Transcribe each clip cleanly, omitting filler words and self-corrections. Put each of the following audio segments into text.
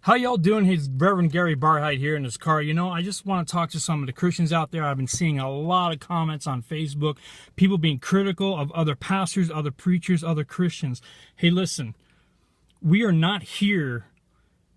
How y'all doing? It's Reverend Gary Barheit here in his car. You know, I just want to talk to some of the Christians out there. I've been seeing a lot of comments on Facebook, people being critical of other pastors, other preachers, other Christians. Hey, listen, we are not here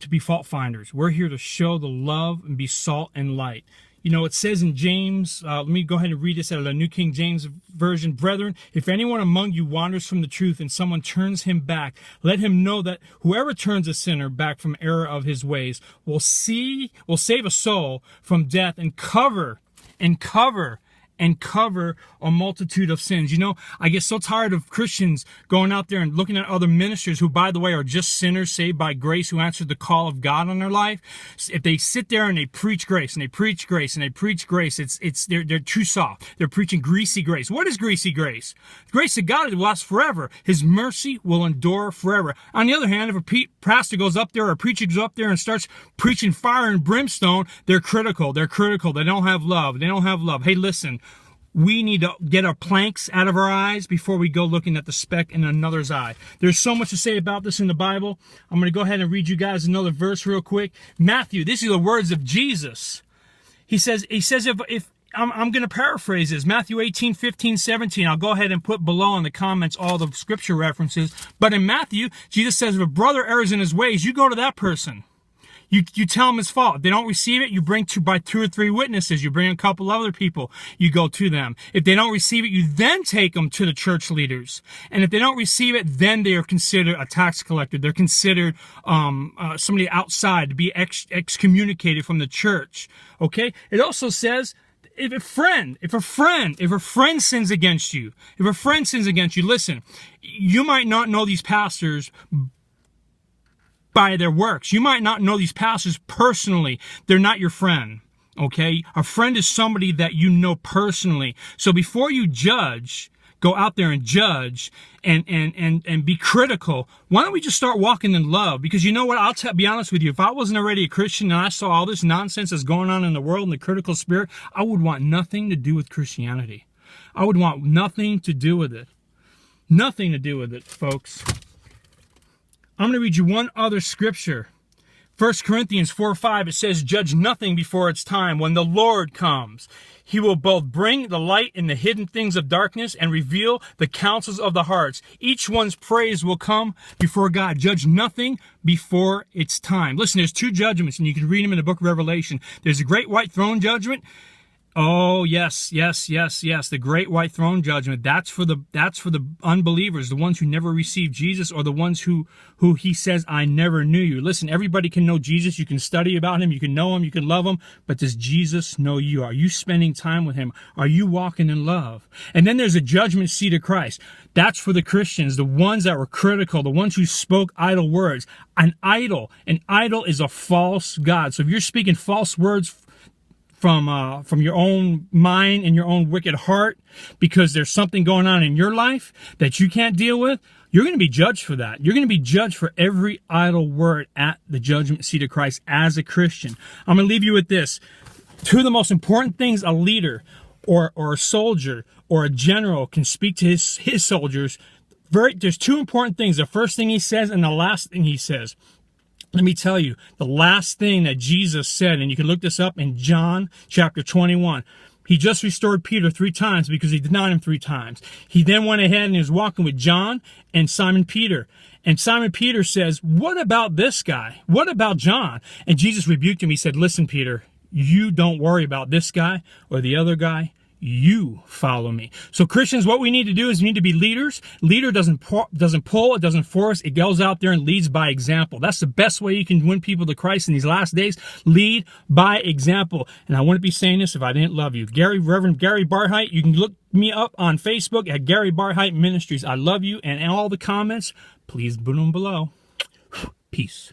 to be fault finders. We're here to show the love and be salt and light. You know, it says in James, let me go ahead and read this out of the New King James Version. Brethren, if anyone among you wanders from the truth and someone turns him back, let him know that whoever turns a sinner back from error of his ways will save a soul from death and cover a multitude of sins. You know, I get so tired of Christians going out there and looking at other ministers who, by the way, are just sinners saved by grace, who answered the call of God on their life. If they sit there and they preach grace and they preach grace and they preach grace, they're too soft. They're preaching greasy grace. What is greasy grace? The grace of God will last forever. His mercy will endure forever. On the other hand, if a pastor goes up there or a preacher goes up there and starts preaching fire and brimstone, they're critical. They're critical. They don't have love. They don't have love. Hey, listen. We need to get our planks out of our eyes before we go looking at the speck in another's eye. There's so much to say about this in the Bible. I'm going to go ahead and read you guys another verse real quick. Matthew, these are the words of Jesus. He says if I'm going to paraphrase this, Matthew 18, 15, 17. I'll go ahead and put below in the comments all the scripture references. But in Matthew, Jesus says, if a brother errs in his ways, you go to that person. You tell them his fault. If they don't receive it, you bring by two or three witnesses. You bring a couple other people. You go to them. If they don't receive it, you then take them to the church leaders. And if they don't receive it, then they are considered a tax collector. They're considered somebody outside to be excommunicated from the church. Okay? It also says, if a friend sins against you, listen, you might not know these pastors by their works. You might not know these pastors personally. They're not your friend, okay? A friend is somebody that you know personally. So before you judge, go out there and judge and be critical. Why don't we just start walking in love? Because you know what? I'll be honest with you. If I wasn't already a Christian and I saw all this nonsense that's going on in the world and the critical spirit, I would want nothing to do with Christianity. I would want nothing to do with it. Nothing to do with it, folks. I'm going to read you one other scripture. 1 Corinthians 4:5, it says, judge nothing before its time. When the Lord comes, he will both bring the light in the hidden things of darkness and reveal the counsels of the hearts. Each one's praise will come before God. Judge nothing before its time. Listen, there's two judgments, and you can read them in the book of Revelation. There's a great white throne judgment. Oh, yes. The great white throne judgment. That's for the unbelievers, the ones who never received Jesus, or the ones who he says, I never knew you. Listen, everybody can know Jesus. You can study about him. You can know him. You can love him. But does Jesus know you? Are you spending time with him? Are you walking in love? And then there's a judgment seat of Christ. That's for the Christians, the ones that were critical, the ones who spoke idle words. An idol is a false god. So if you're speaking false words from your own mind and your own wicked heart, because there's something going on in your life that you can't deal with, you're going to be judged for that. You're going to be judged for every idle word at the judgment seat of Christ as a Christian. I'm going to leave you with this. Two of the most important things a leader or a soldier or a general can speak to his soldiers. There's two important things. The first thing he says and the last thing he says. Let me tell you, the last thing that Jesus said, and you can look this up in John chapter 21. He just restored Peter 3 times because he denied him 3 times. He then went ahead and was walking with John and Simon Peter. And Simon Peter says, what about this guy? What about John? And Jesus rebuked him. He said, listen, Peter, you don't worry about this guy or the other guy. You follow me. So Christians, what we need to do is we need to be leaders. Leader doesn't pull, it doesn't force. It goes out there and leads by example. That's the best way you can win people to Christ in these last days. Lead by example. And I wouldn't be saying this if I didn't love you. Reverend Gary Barheit. You can look me up on Facebook at Gary Barheit Ministries. I love you, and all the comments, please put them below. Peace.